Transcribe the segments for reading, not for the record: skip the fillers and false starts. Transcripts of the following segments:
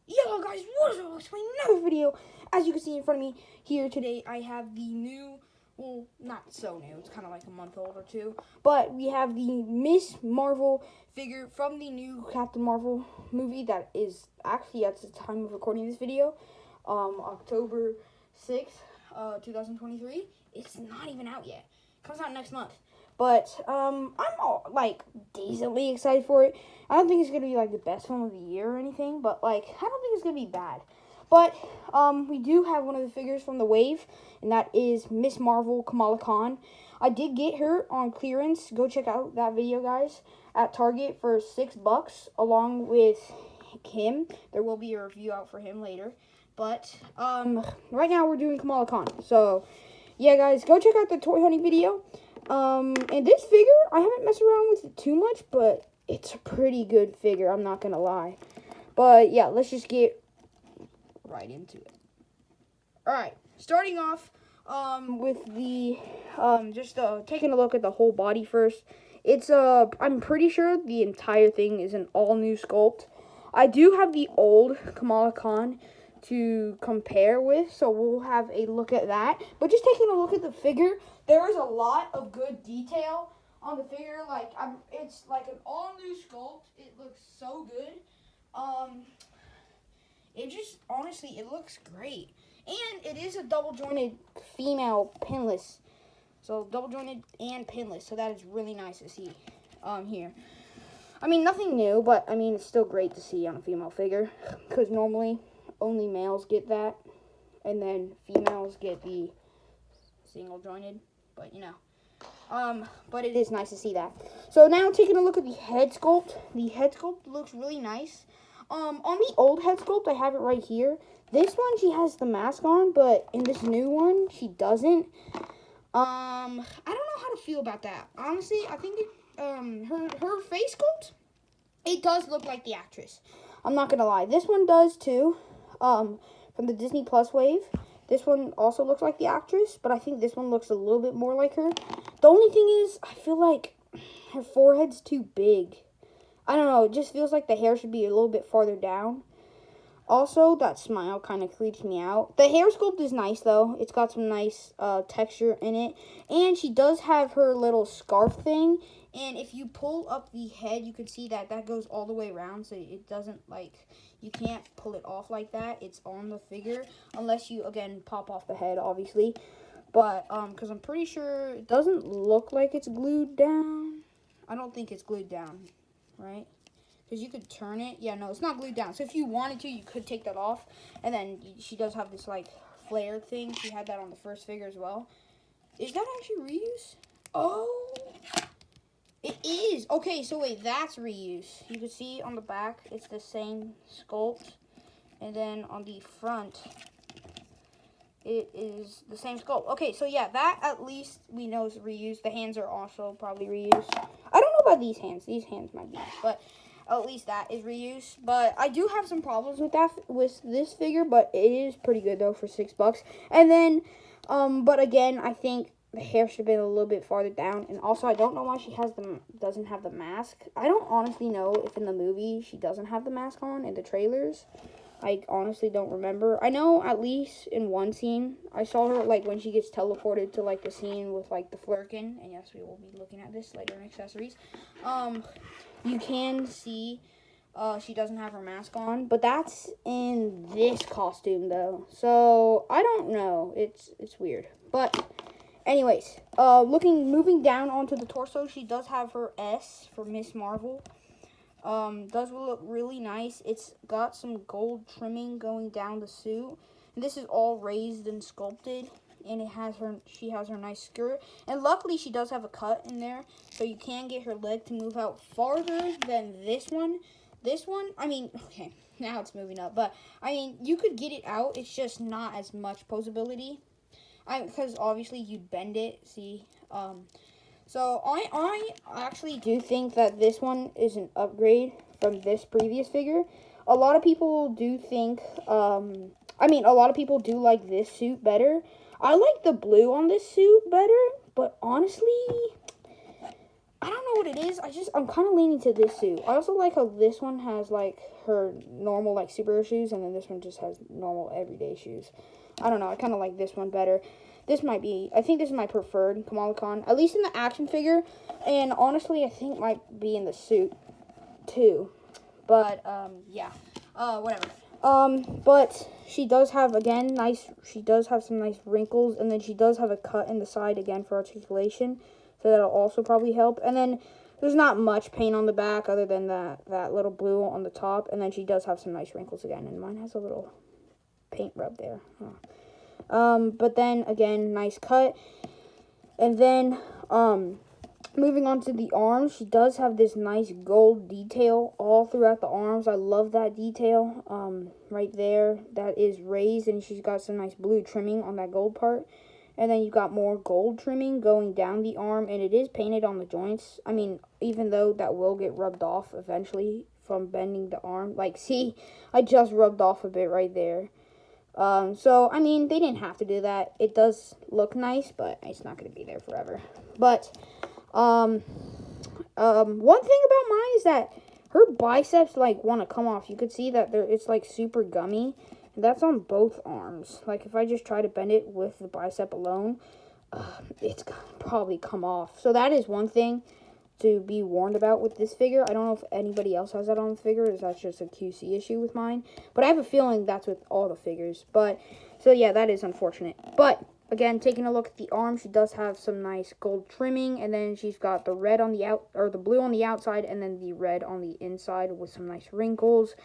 Yo guys, what is up? It's my new video. As you can see in front of me here today, I have the new, well, not so new, it's kind of like a month old or two, but we have the Miss Marvel figure from the new Captain Marvel movie that is actually at the time of recording this video, October 6th, 2023. It's not even out yet. It comes out next month. But I'm all, like, decently excited for it. I don't think it's going to be, like, the best film of the year or anything, but, like, I don't think it's going to be bad. But we do have one of the figures from the wave, and that is Miss Marvel Kamala Khan. I did get her on clearance. Go check out that video, guys, at Target for $6, along with him. There will be a review out for him later. But right now we're doing Kamala Khan. So, yeah, guys, go check out the Toy Hunting video. And this figure, I haven't messed around with it too much, but it's a pretty good figure, I'm not gonna lie. But, yeah, let's just get right into it. Alright, starting off, with the, taking a look at the whole body first. It's, I'm pretty sure the entire thing is an all-new sculpt. I do have the old Kamala Khan to compare with, so we'll have a look at that. But just taking a look at the figure, there is a lot of good detail on the figure. Like, it's like an all-new sculpt. It looks so good. It just, honestly, it looks great. And it is a double-jointed female pinless. So, double-jointed and pinless. So, that is really nice to see here. I mean, nothing new, but, I mean, it's still great to see on a female figure. Because normally, only males get that. And then females get the single-jointed. But, you know. But it is nice to see that. So, now taking a look at the head sculpt. The head sculpt looks really nice. On the old head sculpt, I have it right here. This one, she has the mask on, but in this new one, she doesn't. I don't know how to feel about that. Honestly, I think her face sculpt, it does look like the actress. I'm not gonna lie. This one does too. From the Disney Plus wave. This one also looks like the actress, but I think this one looks a little bit more like her. The only thing is, I feel like her forehead's too big. I don't know, it just feels like the hair should be a little bit farther down. Also, that smile kind of creeps me out. The hair sculpt is nice, though. It's got some nice texture in it. And she does have her little scarf thing. And if you pull up the head, you can see that that goes all the way around. So it doesn't, like, you can't pull it off like that. It's on the figure. Unless you, again, pop off the head, obviously. But, because I'm pretty sure it doesn't look like it's glued down. I don't think it's glued down, right? Because you could turn it. Yeah, no, it's not glued down. So if you wanted to, you could take that off. And then she does have this, like, flare thing. She had that on the first figure as well. Is that actually reuse? Oh, it is. Okay, so wait, that's reuse. You can see on the back, it's the same sculpt. And then on the front, it is the same sculpt. Okay, so yeah, that at least we know is reused. The hands are also probably reused. I don't know about these hands. These hands might be, but at least that is reused. But I do have some problems with that, with this figure, but it is pretty good though for $6. And then, but again, I think the hair should have been a little bit farther down. And also, I don't know why she doesn't have the mask. I don't honestly know if in the movie she doesn't have the mask on in the trailers. I honestly don't remember. I know at least in one scene, I saw her, like, when she gets teleported to, like, the scene with, like, the Flurkin. And yes, we will be looking at this later in accessories. You can see she doesn't have her mask on. But that's in this costume, though. So, I don't know. It's weird. But, anyways, moving down onto the torso, she does have her S for Miss Marvel. Does look really nice. It's got some gold trimming going down the suit. And this is all raised and sculpted. And she has her nice skirt. And luckily she does have a cut in there. So you can get her leg to move out farther than this one. This one, I mean, okay, now it's moving up. But, I mean, you could get it out. It's just not as much posability. Because obviously you'd bend it, see, so I actually do think that this one is an upgrade from this previous figure. A lot of people do think, a lot of people do like this suit better. I like the blue on this suit better, but honestly, I don't know what it is. I'm kind of leaning to this suit. I also like how this one has, like, her normal, like, superhero shoes, and then this one just has normal everyday shoes. I don't know. I kind of like this one better. I think this is my preferred Kamala Khan, at least in the action figure, and honestly, I think might be in the suit, too. But, yeah. Whatever. But she does have, again, she does have some nice wrinkles, and then she does have a cut in the side, again, for articulation. So that'll also probably help. And then there's not much paint on the back other than that little blue on the top. And then she does have some nice wrinkles again. And mine has a little paint rub there. But then, again, nice cut. And then, moving on to the arms, she does have this nice gold detail all throughout the arms. I love that detail. Right there, that is raised. And she's got some nice blue trimming on that gold part. And then you've got more gold trimming going down the arm, and it is painted on the joints. I mean, even though that will get rubbed off eventually from bending the arm. Like, see, I just rubbed off a bit right there. So, I mean, they didn't have to do that. It does look nice, but it's not going to be there forever. But, one thing about mine is that her biceps, like, want to come off. You could see that it's, like, super gummy. That's on both arms. Like, if I just try to bend it with the bicep alone, it's going to probably come off. So that is one thing to be warned about with this figure. I don't know if anybody else has that on the figure. Is that just a QC issue with mine? But I have a feeling that's with all the figures. But, so yeah, that is unfortunate. But, again, taking a look at the arm, she does have some nice gold trimming. And then she's got the red on the blue on the outside, and then the red on the inside with some nice wrinkles.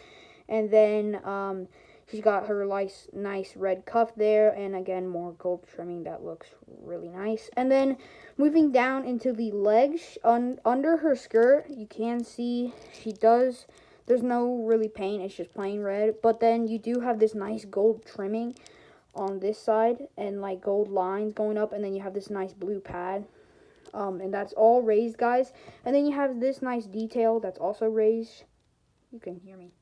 And then, she's got her nice red cuff there, and again, more gold trimming that looks really nice. And then, moving down into the legs, under her skirt, you can see there's no really paint, it's just plain red. But then, you do have this nice gold trimming on this side, and like gold lines going up, and then you have this nice blue pad. And that's all raised, guys. And then you have this nice detail that's also raised. You can hear me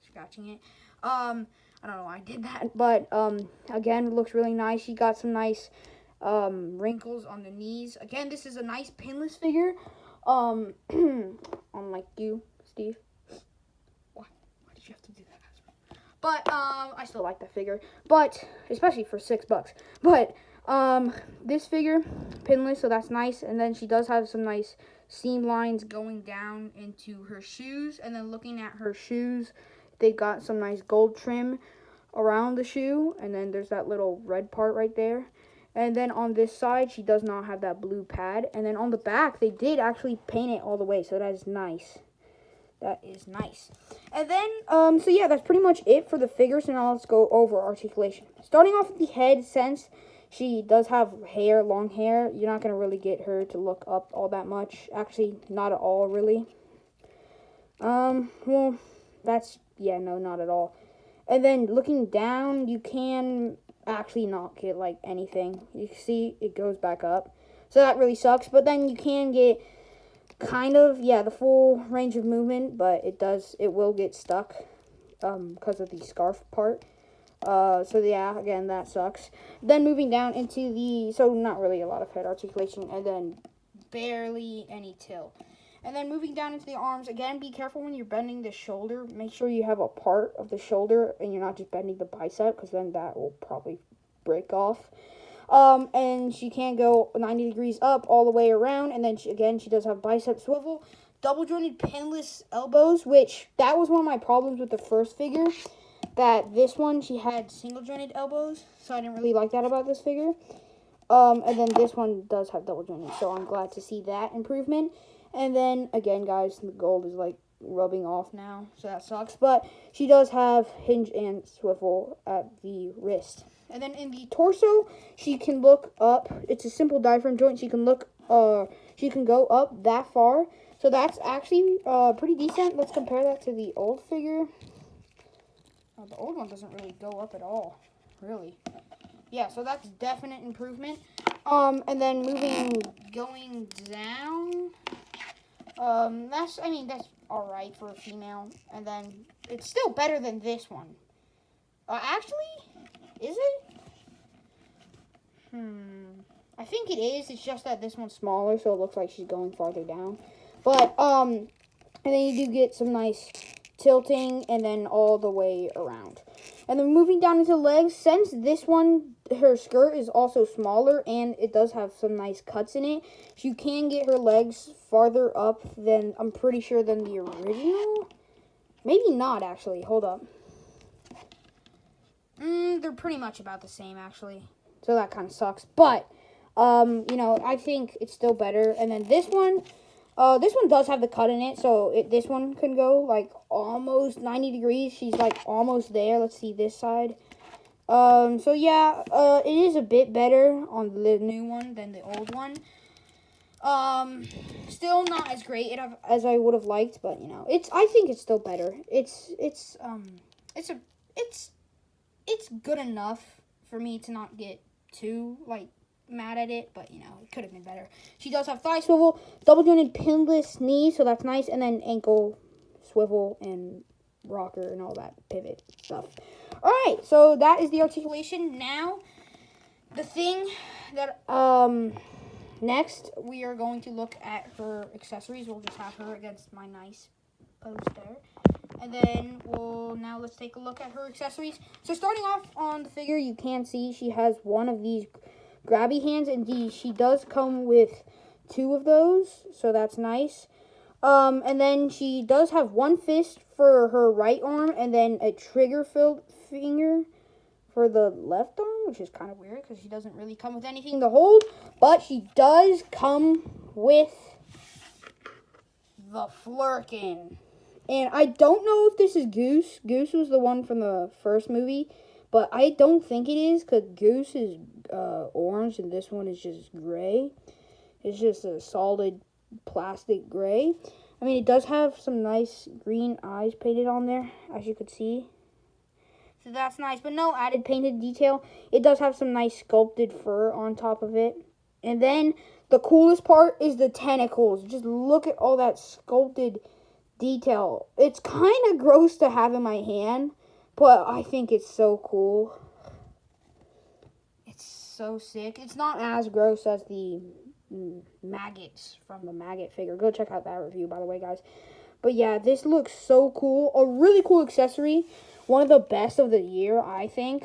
scratching it. I don't know why I did that, but again, it looks really nice. She got some nice wrinkles on the knees. Again, this is a nice pinless figure. Unlike you, Steve. Why did you have to do that? But I still like that figure. But especially for $6. But this figure pinless, so that's nice. And then she does have some nice seam lines going down into her shoes. And then looking at her shoes, they got some nice gold trim around the shoe, and then there's that little red part right there. And then on this side, she does not have that blue pad. And then on the back, they did actually paint it all the way, so that is nice. That is nice. And then, so yeah, that's pretty much it for the figures, and now let's go over articulation. Starting off with the head, since she does have hair, long hair, you're not going to really get her to look up all that much. Actually, not at all, really. Well, that's... yeah, no, not at all. And then looking down, you can actually not get, like, anything. You see, it goes back up. So that really sucks. But then you can get kind of, yeah, the full range of movement. But it will get stuck because of the scarf part. So yeah, again, that sucks. Then moving down into so not really a lot of head articulation. And then barely any tilt. And then moving down into the arms, again, be careful when you're bending the shoulder. Make sure you have a part of the shoulder and you're not just bending the bicep, because then that will probably break off. And she can go 90 degrees up all the way around. And then, she does have bicep swivel. Double jointed pinless elbows, which that was one of my problems with the first figure. That this one, she had single jointed elbows. So I didn't really like that about this figure. And then this one does have double jointed. So I'm glad to see that improvement. And then, again, guys, the gold is, like, rubbing off now, so that sucks. But she does have hinge and swivel at the wrist. And then in the torso, she can look up. It's a simple diaphragm joint. She can she can go up that far. So that's actually pretty decent. Let's compare that to the old figure. The old one doesn't really go up at all, really. Yeah, so that's definite improvement. And then going down... that's alright for a female. And then, it's still better than this one. Actually, is it? I think it is. It's just that this one's smaller, so it looks like she's going farther down. But, and then you do get some nice tilting and then all the way around. And then moving down into the legs, since this one, her skirt is also smaller and it does have some nice cuts in it, so you can get her legs farther up than, I'm pretty sure, than the original. Maybe not, actually. Hold up. They're pretty much about the same, actually. So that kind of sucks. But, you know, I think it's still better. And then this one does have the cut in it. So this one can go, like, almost 90 degrees. She's, like, almost there. Let's see this side. So, yeah, it is a bit better on the new one than the old one. Still not as great as I would have liked, but, you know, I think it's still better. It's good enough for me to not get too, like, mad at it, but, you know, it could have been better. She does have thigh swivel, double jointed pinless knee, so that's nice, and then ankle swivel and rocker and all that pivot stuff. All right, so that is the articulation. Now, the thing that, next, we are going to look at her accessories. We'll just have her against my nice poster. And then let's take a look at her accessories. So starting off on the figure, you can see she has one of these grabby hands. And she does come with 2 of those, so that's nice. And then she does have 1 fist for her right arm and then a trigger-filled finger for the left arm, which is kind of weird because she doesn't really come with anything to hold. But she does come with the Flerken. And I don't know if this is Goose. Goose was the one from the first movie, but I don't think it is because Goose is orange and this one is just gray. It's just a solid plastic gray. I mean, it does have some nice green eyes painted on there, as you could see. So that's nice, but no added painted detail. It does have some nice sculpted fur on top of it. And then the coolest part is the tentacles. Just look at all that sculpted detail. It's kind of gross to have in my hand, but I think it's so cool. It's so sick. It's not as gross as the maggots from the maggot figure. Go check out that review, by the way, guys. But yeah, this looks so cool. A really cool accessory. One of the best of the year, I think.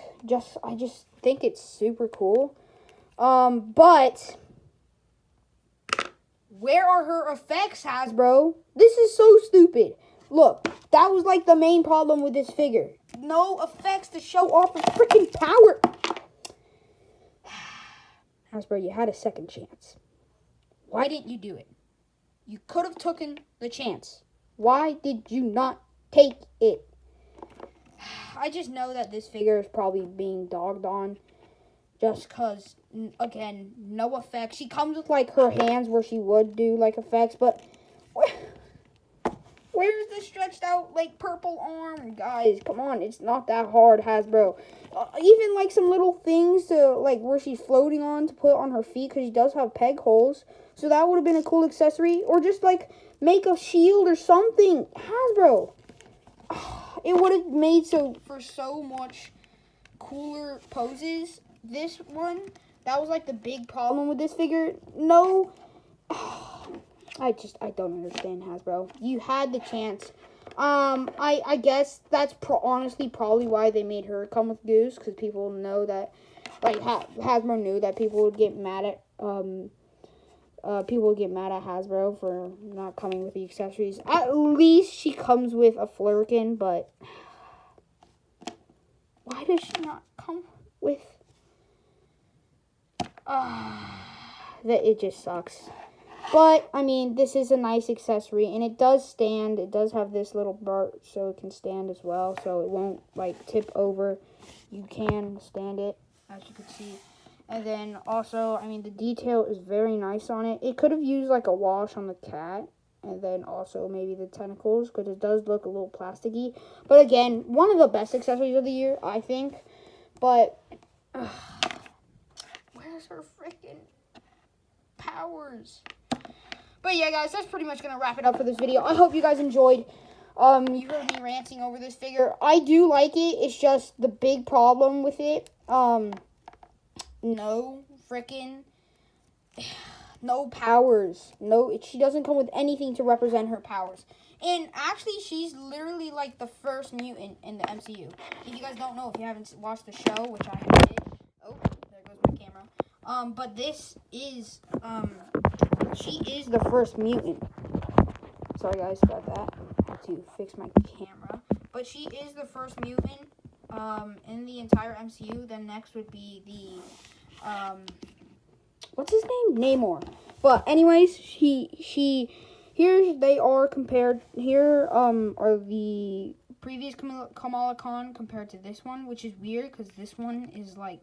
I just think it's super cool. But where are her effects, Hasbro? This is so stupid. Look, that was like the main problem with this figure. No effects to show off her freaking power. Hasbro, you had a second chance. Why didn't you do it? You could have taken the chance. Why did you not take it? I just know that this figure is probably being dogged on just because, again, no effects. She comes with, like, her hands where she would do, like, effects, but where's the stretched out, like, purple arm? Guys, come on, it's not that hard, Hasbro. Even, like, some little things to, like, where she's floating on to put on her feet because she does have peg holes. So that would have been a cool accessory. Or just, like, make a shield or something. Hasbro. It would have made for so much cooler poses. This one, that was like the big problem with this figure. No, I don't understand, Hasbro. You had the chance. I guess that's honestly probably why they made her come with Goose, because people know that, like, Hasbro knew that people would get mad at Hasbro for not coming with the accessories. At least she comes with a Flerken, but why does she not come with... that it just sucks. But, I mean, this is a nice accessory, and it does stand. It does have this little part so it can stand as well, so it won't, like, tip over. You can stand it, as you can see. And then also, I mean, the detail is very nice on it. It could have used, like, a wash on the cat. And then also maybe the tentacles, because it does look a little plasticky. But again, one of the best accessories of the year, I think. But, where's her freaking powers? But yeah, guys, that's pretty much going to wrap it up for this video. I hope you guys enjoyed. You heard me ranting over this figure. I do like it. It's just the big problem with it. No freaking no powers. No, she doesn't come with anything to represent her powers. And actually, she's literally like the first mutant in the MCU. If you guys don't know, if you haven't watched the show, which I did. Oh, there goes my camera. But this is, she is the first mutant. Sorry guys about that. I have to fix my camera. But she is the first mutant, in the entire MCU. Then next would be the, what's his name? Namor. But anyways, here they are compared. Here are the previous Kamala Khan compared to this one, which is weird because this one is like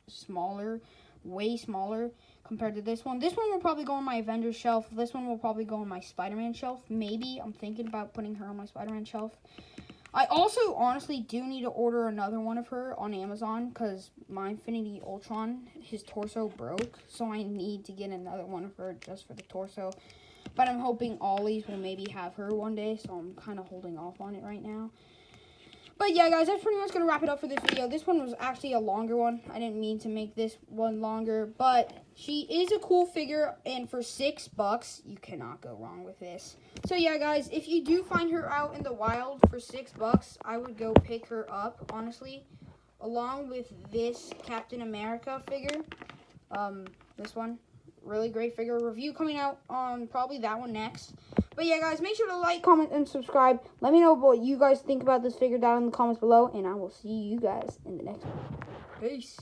smaller, way smaller compared to this one. This one will probably go on my Avengers shelf. This one will probably go on my Spider-Man shelf. Maybe I'm thinking about putting her on my Spider-Man shelf. I also honestly do need to order another one of her on Amazon because my Infinity Ultron, his torso broke. So I need to get another one of her just for the torso. But I'm hoping Ollie's will maybe have her one day. So I'm kind of holding off on it right now. But yeah, guys, that's pretty much going to wrap it up for this video. This one was actually a longer one. I didn't mean to make this one longer. But she is a cool figure. And for $6, you cannot go wrong with this. So yeah, guys, if you do find her out in the wild for $6, I would go pick her up, honestly. Along with this Captain America figure. This one. Really great figure. Review coming out on probably that one next. But yeah, guys, make sure to like, comment, and subscribe. Let me know what you guys think about this figure down in the comments below. And I will see you guys in the next one. Peace.